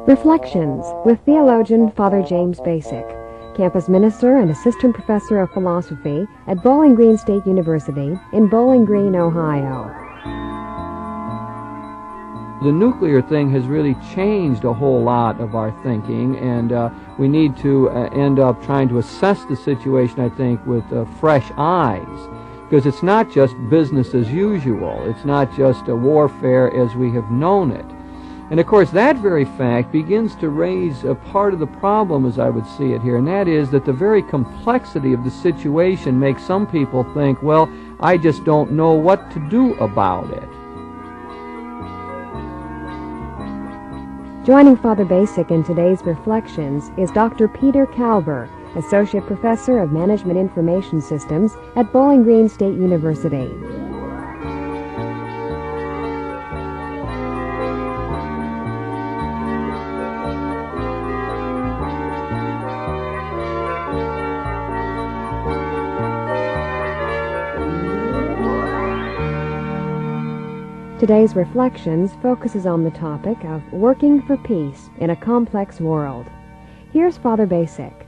Reflections with theologian Father James Bacik, campus minister and assistant professor of philosophy at Bowling Green State University in Bowling Green, Ohio. The nuclear thing has really changed a whole lot of our thinking, and we need to end up trying to assess the situation, I think, with fresh eyes, because it's not just business as usual. It's not just a warfare as we have known it. And of course, that very fact begins to raise a part of the problem, as I would see it here, and that is that the very complexity of the situation makes some people think, well, I just don't know what to do about it. Joining Father Bacik in today's Reflections is Dr. Peter Kalber, Associate Professor of Management Information Systems at Bowling Green State University. Today's Reflections focuses on the topic of working for peace in a complex world. Here's Father Bacik.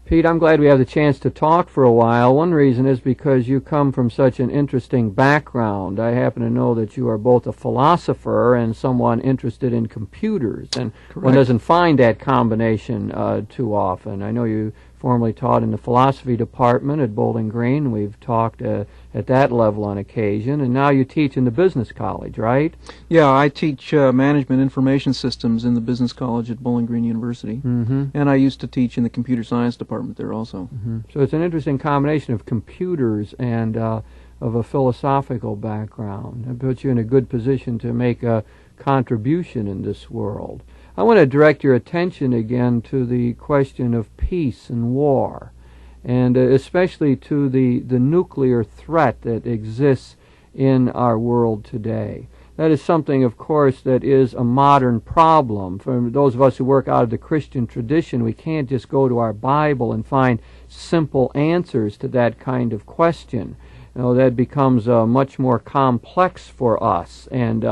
Pete, I'm glad we have the chance to talk for a while. One reason is because you come from such an interesting background. I happen to know that you are both a philosopher and someone interested in computers, and Correct. One doesn't find that combination too often. I know you formerly taught in the philosophy department at Bowling Green. We've talked at that level on occasion, and now you teach in the business college, right? Yeah, I teach management information systems in the business college at Bowling Green University, and I used to teach in the computer science department there also. So it's an interesting combination of computers and of a philosophical background. It puts you in a good position to make a contribution in this world. I want to direct your attention again to the question of peace and war, and especially to the nuclear threat that exists in our world today. That is something, of course, that is a modern problem. For those of us who work out of the Christian tradition, we can't just go to our Bible and find simple answers to that kind of question. You know, that becomes much more complex for us, and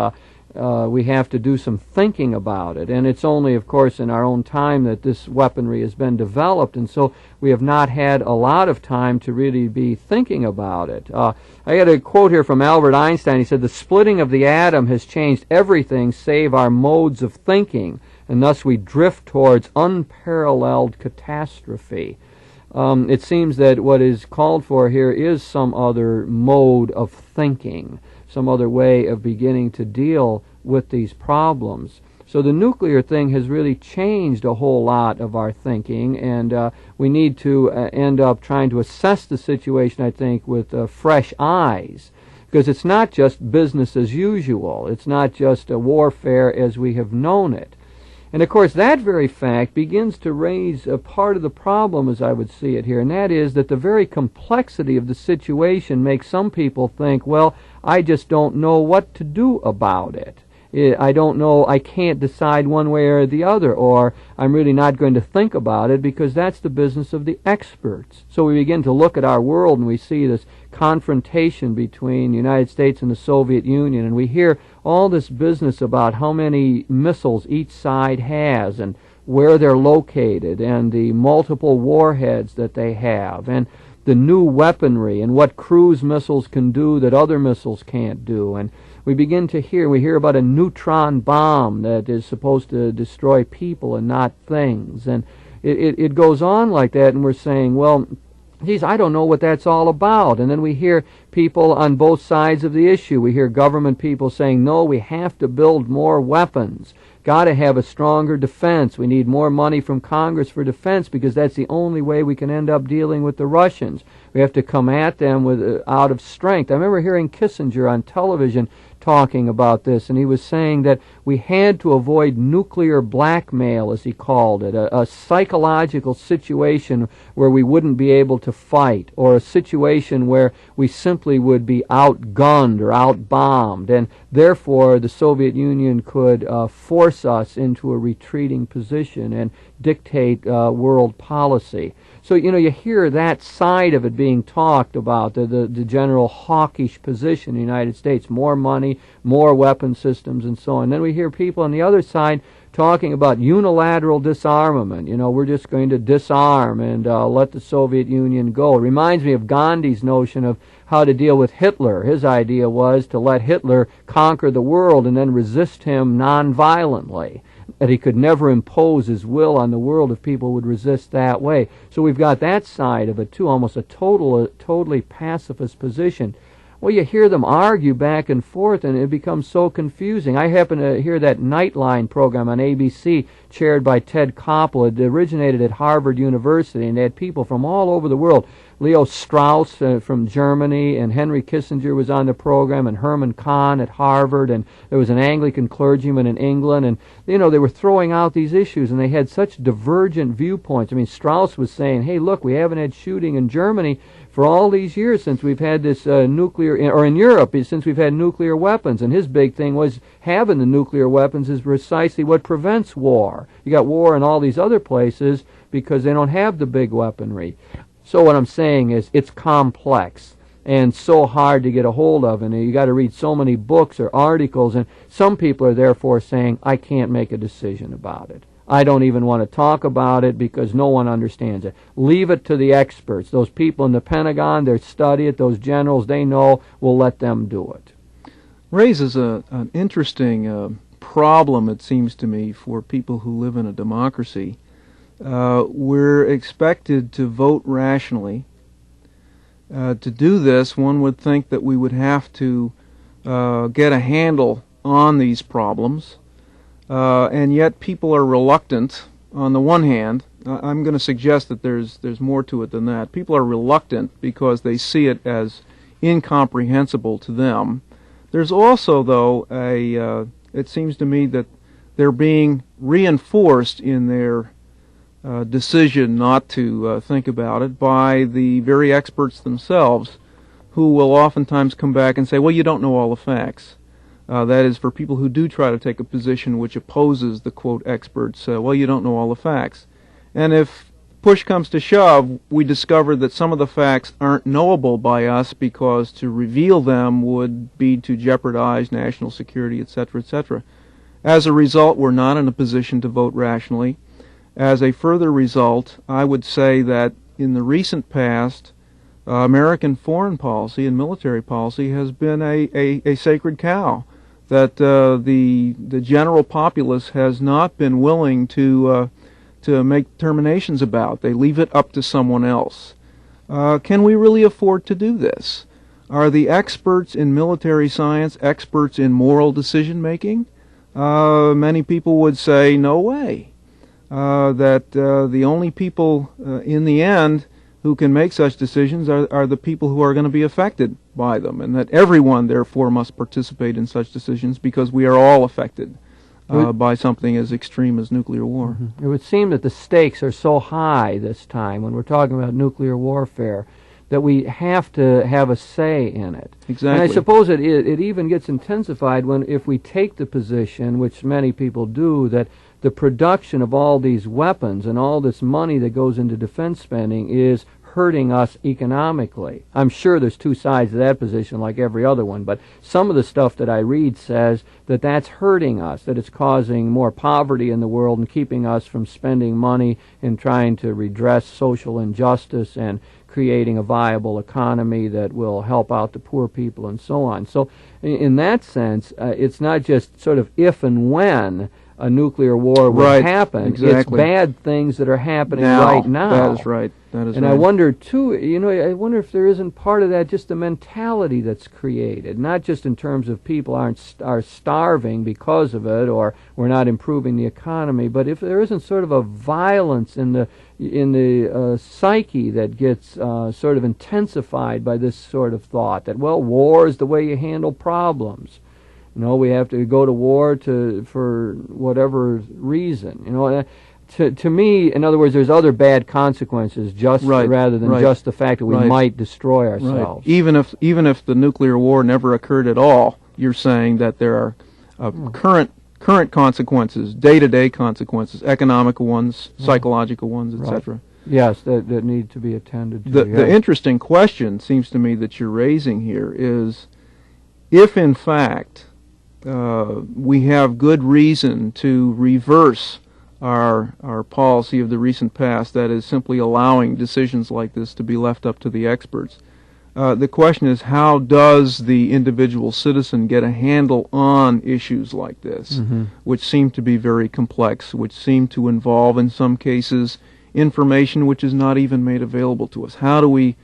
we have to do some thinking about it. And it's only, of course, in our own time that this weaponry has been developed, and so we have not had a lot of time to really be thinking about it. I got a quote here from Albert Einstein. He said, "The splitting of the atom has changed everything save our modes of thinking, and thus we drift towards unparalleled catastrophe." It seems that what is called for here is some other mode of thinking, some other way of beginning to deal with these problems. So the nuclear thing has really changed a whole lot of our thinking, and we need to end up trying to assess the situation, I think, with fresh eyes, because it's not just business as usual. It's not just a warfare as we have known it. And of course, that very fact begins to raise a part of the problem, as I would see it here, and that is that the very complexity of the situation makes some people think, well, I just don't know what to do about it. I don't know, I can't decide one way or the other, or I'm really not going to think about it because that's the business of the experts. So we begin to look at our world and we see this confrontation between the United States and the Soviet Union, and we hear all this business about how many missiles each side has and where they're located and the multiple warheads that they have and the new weaponry and what cruise missiles can do that other missiles can't do. And we hear about a neutron bomb that is supposed to destroy people and not things. And it goes on like that, and we're saying, well, geez, I don't know what that's all about. And then we hear people on both sides of the issue. We hear government people saying, no, we have to build more weapons. Got to have a stronger defense. We need more money from Congress for defense because that's the only way we can end up dealing with the Russians. We have to come at them out of strength. I remember hearing Kissinger on television talking about this, and he was saying that we had to avoid nuclear blackmail, as he called it, a psychological situation where we wouldn't be able to fight, or a situation where we simply would be outgunned or outbombed, and therefore the Soviet Union could force us into a retreating position and dictate world policy. So, you hear that side of it being talked about, the general hawkish position in the United States, more money, more weapon systems, and so on. Then we hear people on the other side talking about unilateral disarmament. We're just going to disarm and let the Soviet Union go. It reminds me of Gandhi's notion of how to deal with Hitler. His idea was to let Hitler conquer the world and then resist him nonviolently, that he could never impose his will on the world if people would resist that way. So we've got that side of it too, almost a totally pacifist position. Well, you hear them argue back and forth, and it becomes so confusing. I happen to hear that Nightline program on ABC, chaired by Ted Koppel. It originated at Harvard University, and they had people from all over the world. Leo Strauss from Germany, and Henry Kissinger was on the program, and Herman Kahn at Harvard, and there was an Anglican clergyman in England, and they were throwing out these issues, and they had such divergent viewpoints. I mean, Strauss was saying, hey, look, we haven't had shooting in Germany for all these years since we've had this nuclear, or in Europe, since we've had nuclear weapons. And his big thing was having the nuclear weapons is precisely what prevents war. You got war in all these other places because they don't have the big weaponry. So what I'm saying is it's complex and so hard to get a hold of, and you got to read so many books or articles, and some people are therefore saying, I can't make a decision about it. I don't even want to talk about it because no one understands it. Leave it to the experts. Those people in the Pentagon, they study it. Those generals, they know. We'll let them do it. Raises an interesting problem, it seems to me, for people who live in a democracy. We're expected to vote rationally. To do this, one would think that we would have to get a handle on these problems. And yet people are reluctant. On the one hand, I'm going to suggest that there's more to it than that. People are reluctant because they see it as incomprehensible to them. There's also, though, it seems to me that they're being reinforced in their decision not to think about it by the very experts themselves, who will oftentimes come back and say, well, you don't know all the facts. That is, for people who do try to take a position which opposes the, quote, experts, well, you don't know all the facts. And if push comes to shove, we discover that some of the facts aren't knowable by us because to reveal them would be to jeopardize national security, etc., etc. As a result, we're not in a position to vote rationally. As a further result, I would say that in the recent past, American foreign policy and military policy has been a sacred cow that the general populace has not been willing to make determinations about. They leave it up to someone else. Can we really afford to do this? Are the experts in military science experts in moral decision making? Many people would say no way. That the only people in the end who can make such decisions are the people who are going to be affected by them, and that everyone, therefore, must participate in such decisions because we are all affected by something as extreme as nuclear war. Mm-hmm. It would seem that the stakes are so high this time when we're talking about nuclear warfare that we have to have a say in it. Exactly. And I suppose it even gets intensified if we take the position, which many people do, that the production of all these weapons and all this money that goes into defense spending is hurting us economically. I'm sure there's two sides to that position like every other one, but some of the stuff that I read says that that's hurting us, that it's causing more poverty in the world and keeping us from spending money in trying to redress social injustice and creating a viable economy that will help out the poor people and so on. So in that sense, it's not just sort of if and when a nuclear war will happen. Exactly. It's bad things that are happening right now. That is right. And I wonder, too, I wonder if there isn't part of that just the mentality that's created, not just in terms of people are starving because of it or we're not improving the economy, but if there isn't sort of a violence in the psyche that gets sort of intensified by this sort of thought that, well, war is the way you handle problems. We have to go to war for whatever reason. To me, in other words, there's other bad consequences rather than just the fact that we might destroy ourselves. Right. Even if the nuclear war never occurred at all, you're saying that there are current consequences, day-to-day consequences, economic ones, psychological ones, etc. Yes, that need to be attended to. The interesting question seems to me that you're raising here is, if in fact we have good reason to reverse our policy of the recent past, that is simply allowing decisions like this to be left up to the experts. The question is, how does the individual citizen get a handle on issues like this, which seem to be very complex, which seem to involve, in some cases, information which is not even made available to us? How do we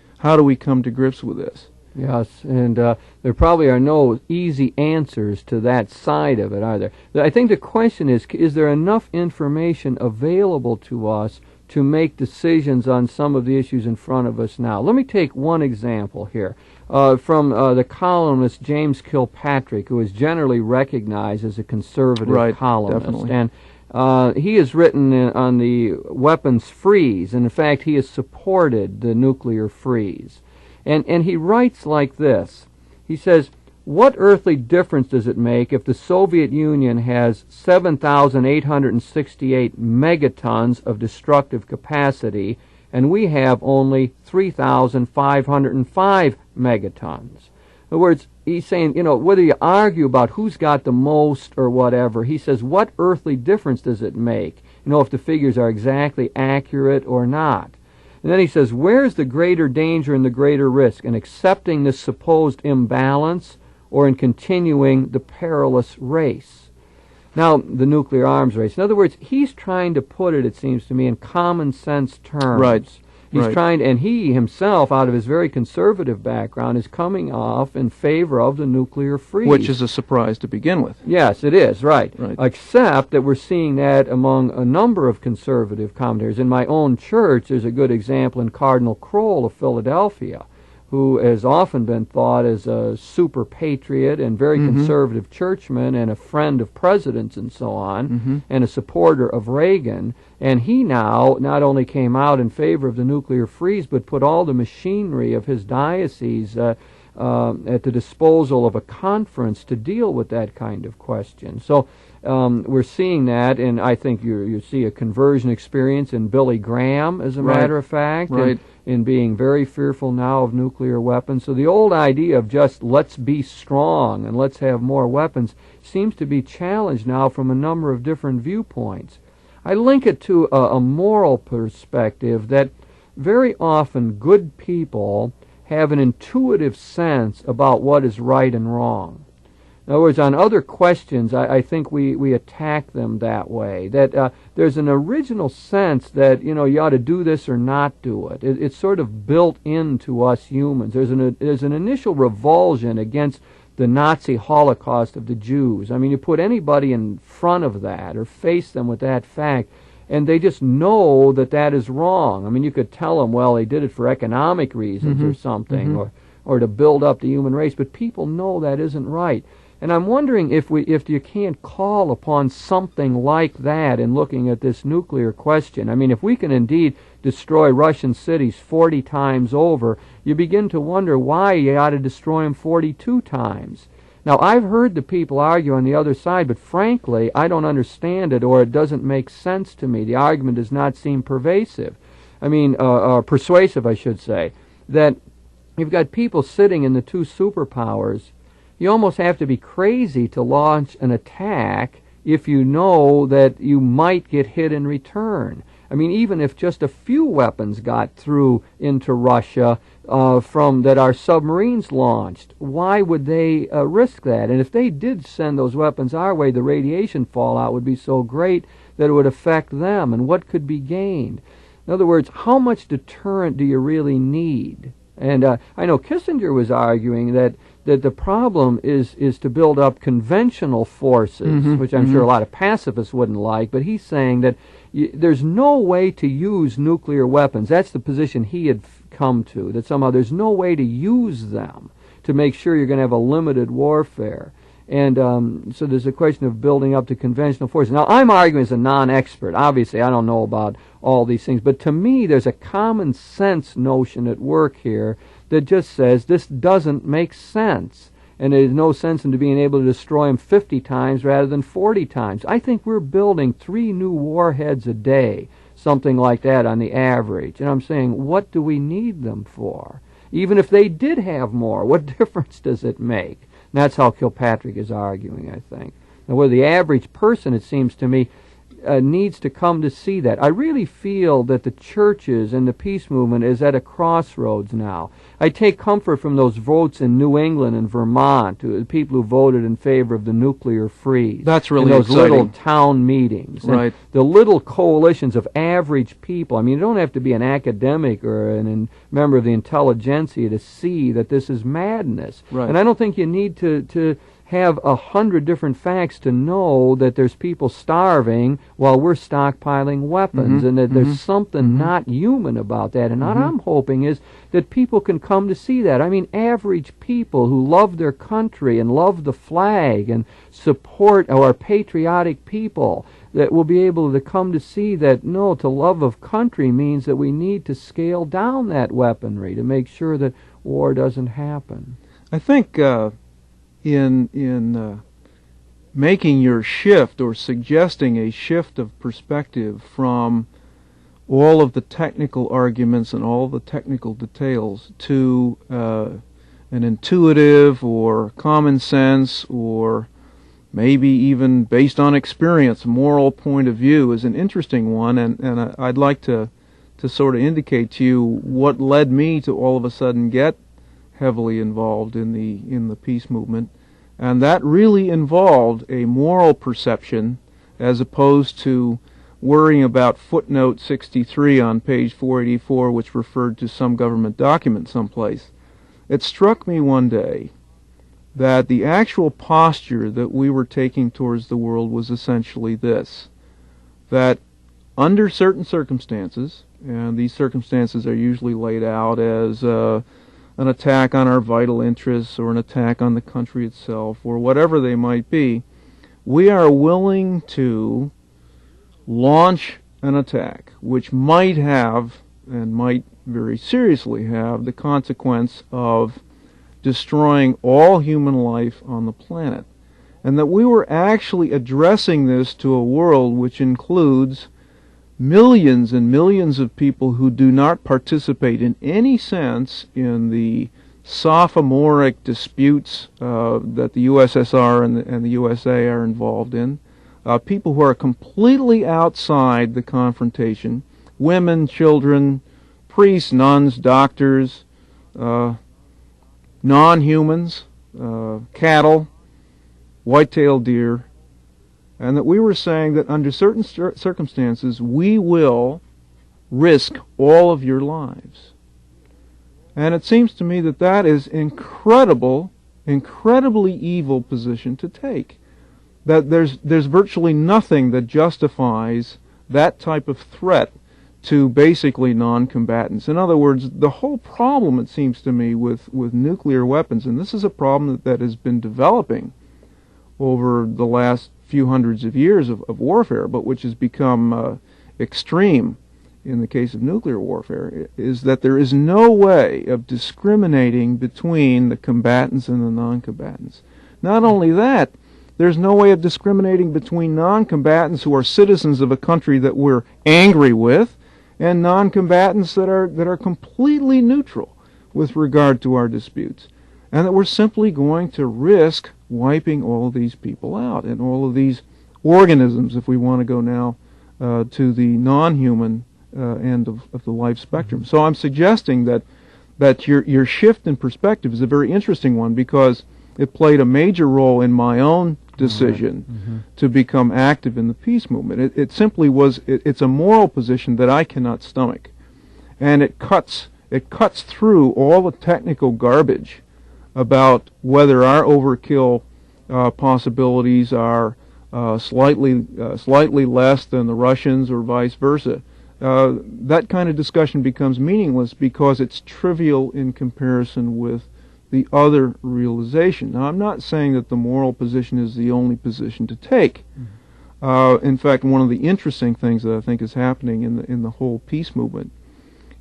come to grips with this? Yes, and there probably are no easy answers to that side of it, are there? I think the question is there enough information available to us to make decisions on some of the issues in front of us now? Let me take one example here from the columnist James Kilpatrick, who is generally recognized as a conservative columnist. Definitely. And he has written on the weapons freeze, and in fact he has supported the nuclear freeze. And he writes like this. He says, "What earthly difference does it make if the Soviet Union has 7,868 megatons of destructive capacity and we have only 3,505 megatons?" In other words, he's saying, whether you argue about who's got the most or whatever, he says, what earthly difference does it make, if the figures are exactly accurate or not? And then he says, where's the greater danger and the greater risk, in accepting this supposed imbalance or in continuing the perilous race? Now, the nuclear arms race. In other words, he's trying to put it seems to me, in common sense terms. Right. He's trying, and he himself, out of his very conservative background, is coming off in favor of the nuclear freeze. Which is a surprise to begin with. Yes, it is, right. Right. Except that we're seeing that among a number of conservative commentators. In my own church, there's a good example in Cardinal Kroll of Philadelphia, who has often been thought as a super patriot and very conservative churchman and a friend of presidents and so on, and a supporter of Reagan. And he now not only came out in favor of the nuclear freeze, but put all the machinery of his diocese at the disposal of a conference to deal with that kind of question. So we're seeing that, and I think you see a conversion experience in Billy Graham, as a matter of fact, in being very fearful now of nuclear weapons. So the old idea of just let's be strong and let's have more weapons seems to be challenged now from a number of different viewpoints. I link it to a moral perspective that very often good people have an intuitive sense about what is right and wrong. In other words, on other questions, I think we attack them that way, that there's an original sense that, you ought to do this or not do it. It's sort of built into us humans. There's an initial revulsion against the Nazi Holocaust of the Jews. I mean, you put anybody in front of that or face them with that fact, and they just know that that is wrong. I mean, you could tell them, well, they did it for economic reasons or something, or to build up the human race, but people know that isn't right. And I'm wondering if you can't call upon something like that in looking at this nuclear question. I mean, if we can indeed destroy Russian cities 40 times over, you begin to wonder why you ought to destroy them 42 times. Now, I've heard the people argue on the other side, but frankly, I don't understand it, or it doesn't make sense to me. The argument does not seem pervasive. I mean, persuasive, I should say, that you've got people sitting in the two superpowers. You almost have to be crazy to launch an attack if you know that you might get hit in return. I mean, even if just a few weapons got through into Russia from that our submarines launched, why would they risk that? And if they did send those weapons our way, the radiation fallout would be so great that it would affect them, and what could be gained? In other words, how much deterrent do you really need? And I know Kissinger was arguing that the problem is to build up conventional forces, which I'm sure a lot of pacifists wouldn't like, but he's saying that there's no way to use nuclear weapons. That's the position he had come to, that somehow there's no way to use them to make sure you're going to have a limited warfare. And so there's a question of building up to conventional forces. Now, I'm arguing as a non-expert. Obviously, I don't know about all these things. But to me, there's a common sense notion at work here that just says this doesn't make sense. And there's no sense in being able to destroy them 50 times rather than 40 times. I think we're building 3 new warheads a day, something like that on the average. And I'm saying, what do we need them for? Even if they did have more, what difference does it make? And that's how Kilpatrick is arguing, I think. Now, where the average person, it seems to me, needs to come to see that. I really feel that the churches and the peace movement is at a crossroads now. I take comfort from those votes in New England and Vermont, the people who voted in favor of the nuclear freeze. That's really those exciting. Little town meetings. Right. And the little coalitions of average people. I mean, you don't have to be an academic or a member of the intelligentsia to see that this is madness. Right. And I don't think you need to have 100 different facts to know that there's people starving while we're stockpiling weapons, and that there's something not human about that. And what I'm hoping is that people can come to see that. I mean, average people who love their country and love the flag and support our patriotic people, that will be able to come to see that, no, to love of country means that we need to scale down that weaponry to make sure that war doesn't happen. I think in making your shift or suggesting a shift of perspective from all of the technical arguments and all of the technical details to an intuitive or common sense or maybe even based on experience, moral point of view is an interesting one, and I'd like to sort of indicate to you what led me to all of a sudden get heavily involved in the peace movement, and that really involved a moral perception as opposed to worrying about footnote 63 on page 484, which referred to some government document someplace. It struck me one day that the actual posture that we were taking towards the world was essentially this, that under certain circumstances, and these circumstances are usually laid out as an attack on our vital interests or an attack on the country itself or whatever they might be, we are willing to launch an attack which might have and might very seriously have the consequence of destroying all human life on the planet. And that we were actually addressing this to a world which includes millions and millions of people who do not participate in any sense in the sophomoric disputes that the USSR and the USA are involved in, people who are completely outside the confrontation, women, children, priests, nuns, doctors, non-humans, cattle, white-tailed deer, and that we were saying that under certain circumstances we will risk all of your lives. And it seems to me that that is incredibly evil position to take. That there's virtually nothing that justifies that type of threat to basically non-combatants. In other words, the whole problem, it seems to me, with nuclear weapons, and this is a problem that has been developing over the last few hundreds of years of warfare, but which has become extreme in the case of nuclear warfare, is that there is no way of discriminating between the combatants and the non-combatants. Not only that, there's no way of discriminating between non-combatants who are citizens of a country that we're angry with and non-combatants that are completely neutral with regard to our disputes, and that we're simply going to risk wiping all of these people out and all of these organisms, if we want to go now to the non-human end of the life spectrum. So I'm suggesting that your shift in perspective is a very interesting one, because it played a major role in my own decision to become active in the peace movement. It simply was, it's a moral position that I cannot stomach. And it cuts through all the technical garbage about whether our overkill possibilities are slightly less than the Russians or vice versa. That kind of discussion becomes meaningless because it's trivial in comparison with the other realization. Now, I'm not saying that the moral position is the only position to take. In fact, one of the interesting things that I think is happening in the whole peace movement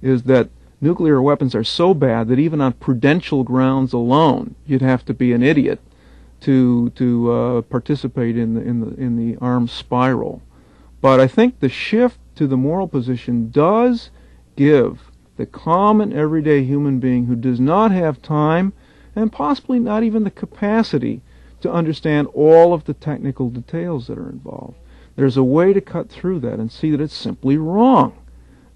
is that nuclear weapons are so bad that even on prudential grounds alone, you'd have to be an idiot to participate in the arms spiral. But I think the shift to the moral position does give the common everyday human being who does not have time and possibly not even the capacity to understand all of the technical details that are involved. There's a way to cut through that and see that it's simply wrong.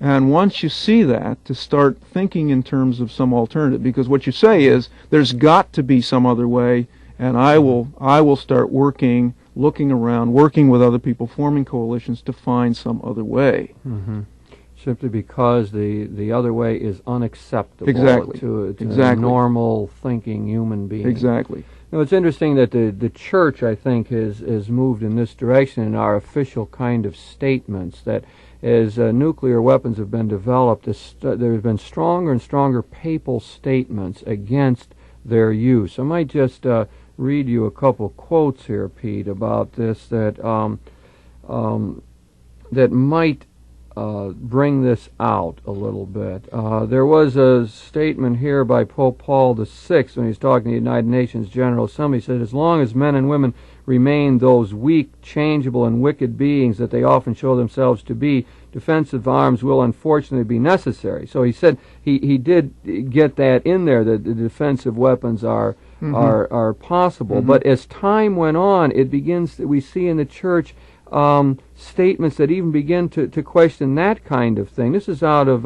And once you see that, to start thinking in terms of some alternative, because what you say is, there's got to be some other way, and I will start looking around, working with other people, forming coalitions to find some other way. Mm-hmm. Simply because the other way is unacceptable to a normal thinking human being. Exactly. Now, it's interesting that the Church, I think, has moved in this direction in our official kind of statements, that as nuclear weapons have been developed, there have been stronger and stronger papal statements against their use. I might just read you a couple quotes here, Pete, about this that might bring this out a little bit. There was a statement here by Pope Paul VI when he was talking to the United Nations General Assembly. He said, as long as men and women remain those weak, changeable, and wicked beings that they often show themselves to be, defensive arms will unfortunately be necessary. So he said he did get that in there, that the defensive weapons are possible. Mm-hmm. But as time went on, we see in the Church statements that even begin to question that kind of thing. This is out of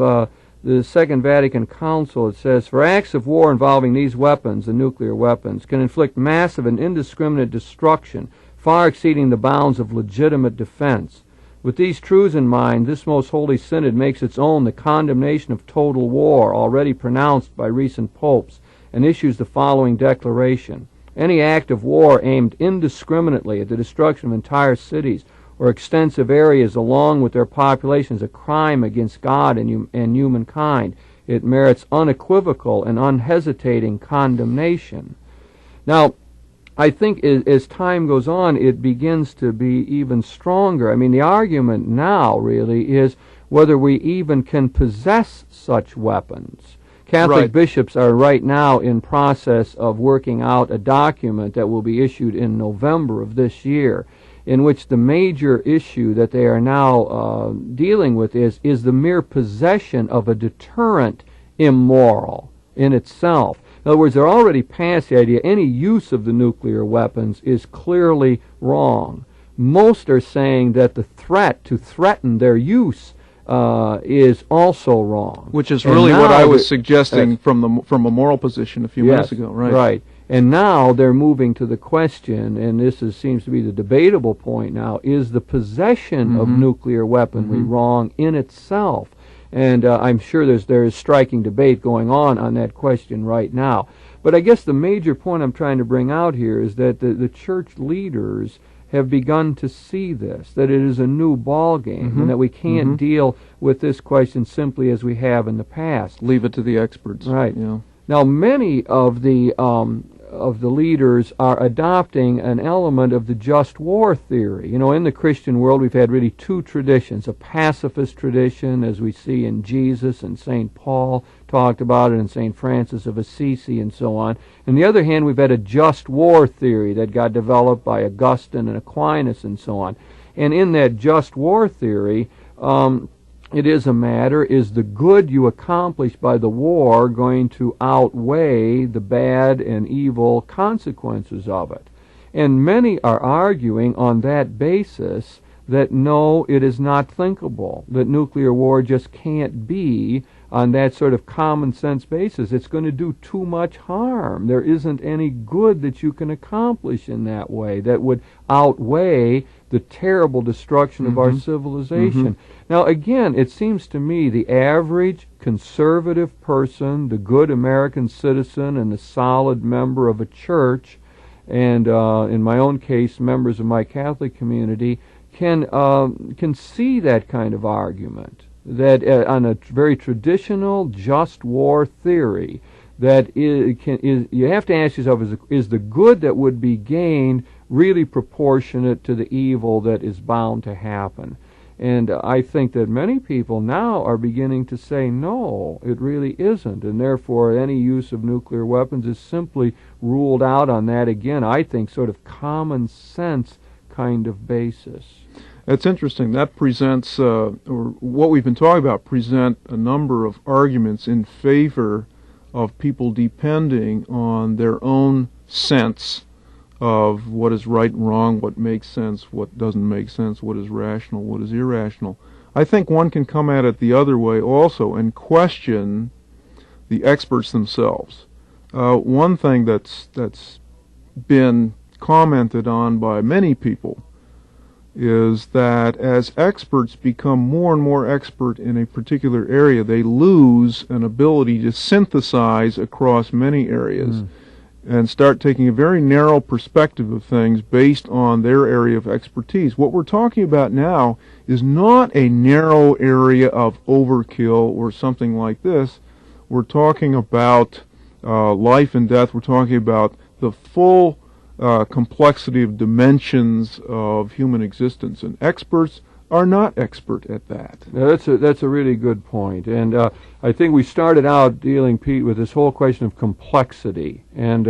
the Second Vatican Council. It says, for acts of war involving these weapons, the nuclear weapons, can inflict massive and indiscriminate destruction, far exceeding the bounds of legitimate defense. With these truths in mind, this most holy synod makes its own the condemnation of total war, already pronounced by recent popes, and issues the following declaration. Any act of war aimed indiscriminately at the destruction of entire cities or extensive areas along with their populations a crime against God and humankind. It merits unequivocal and unhesitating condemnation. Now, I think as time goes on, it begins to be even stronger. I mean, the argument now really is whether we even can possess such weapons. Catholic bishops are right now in process of working out a document that will be issued in November of this year, in which the major issue that they are now dealing with is the mere possession of a deterrent immoral in itself. In other words, they're already past the idea any use of the nuclear weapons is clearly wrong. Most are saying that the threat to threaten their use is also wrong. Which is really what I was suggesting from a moral position a few minutes ago. Right. And now they're moving to the question, and this seems to be the debatable point now, is the possession of nuclear weaponry wrong in itself? And I'm sure there is striking debate going on that question right now. But I guess the major point I'm trying to bring out here is that the church leaders have begun to see this, that it is a new ball game, and that we can't deal with this question simply as we have in the past. Leave it to the experts. Right. Yeah. Now, many of the leaders are adopting an element of the just war theory. You know, in the Christian world, we've had really two traditions: a pacifist tradition, as we see in Jesus and St. Paul talked about it, and St. Francis of Assisi, and so on. On the other hand, we've had a just war theory that got developed by Augustine and Aquinas, and so on. And in that just war theory, it is a matter, is the good you accomplish by the war going to outweigh the bad and evil consequences of it? And many are arguing on that basis that no, it is not thinkable, that nuclear war just can't be on that sort of common sense basis. It's going to do too much harm. There isn't any good that you can accomplish in that way that would outweigh the terrible destruction of our civilization. Now, again, it seems to me the average conservative person, the good American citizen, and the solid member of a church, and in my own case, members of my Catholic community, can see that kind of argument, that on a very traditional just war theory, that you have to ask yourself, is the good that would be gained really proportionate to the evil that is bound to happen? And I think that many people now are beginning to say, no, it really isn't, and therefore any use of nuclear weapons is simply ruled out on that, again, I think, sort of common sense kind of basis. That's interesting. That presents, or what we've been talking about, present a number of arguments in favor of people depending on their own sense of what is right and wrong, what makes sense, what doesn't make sense, what is rational, what is irrational. I think one can come at it the other way also and question the experts themselves. One thing that's been commented on by many people is that as experts become more and more expert in a particular area, they lose an ability to synthesize across many areas and start taking a very narrow perspective of things based on their area of expertise. What we're talking about now is not a narrow area of overkill or something like this. We're talking about life and death. We're talking about the full complexity of dimensions of human existence, and experts are not expert at that. Now, that's a really good point, and I think we started out dealing, Pete, with this whole question of complexity, and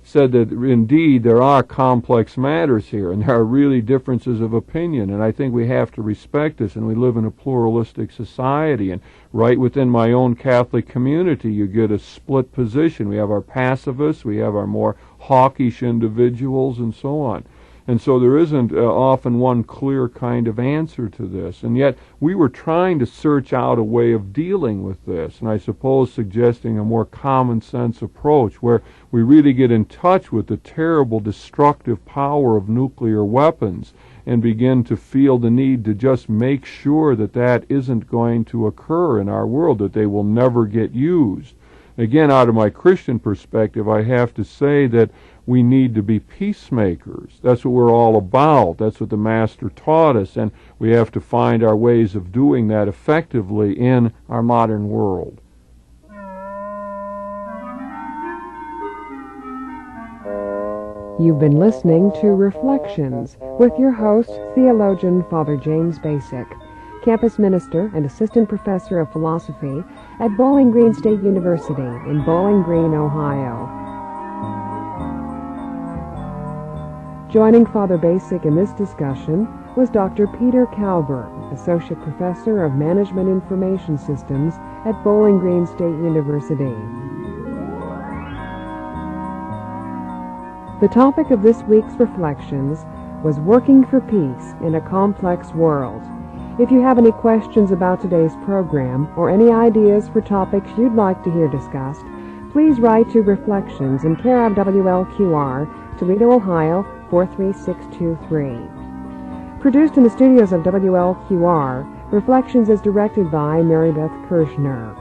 said that indeed there are complex matters here, and there are really differences of opinion, and I think we have to respect this, and we live in a pluralistic society, and right within my own Catholic community you get a split position. We have our pacifists, we have our more hawkish individuals, and so on. And so there isn't often one clear kind of answer to this. And yet we were trying to search out a way of dealing with this, and I suppose suggesting a more common sense approach where we really get in touch with the terrible destructive power of nuclear weapons and begin to feel the need to just make sure that that isn't going to occur in our world, that they will never get used. Again, out of my Christian perspective, I have to say that we need to be peacemakers. That's what we're all about. That's what the Master taught us, and we have to find our ways of doing that effectively in our modern world. You've been listening to Reflections with your host, theologian Father James Bacik, campus minister and assistant professor of philosophy at Bowling Green State University in Bowling Green, Ohio. Joining Father Bacik in this discussion was Dr. Peter Calvert, Associate Professor of Management Information Systems at Bowling Green State University. The topic of this week's Reflections was Working for Peace in a Complex World. If you have any questions about today's program or any ideas for topics you'd like to hear discussed, please write to Reflections in care of WLQR, Toledo, Ohio, 43623. Produced in the studios of WLQR, Reflections is directed by Mary Beth Kirchner.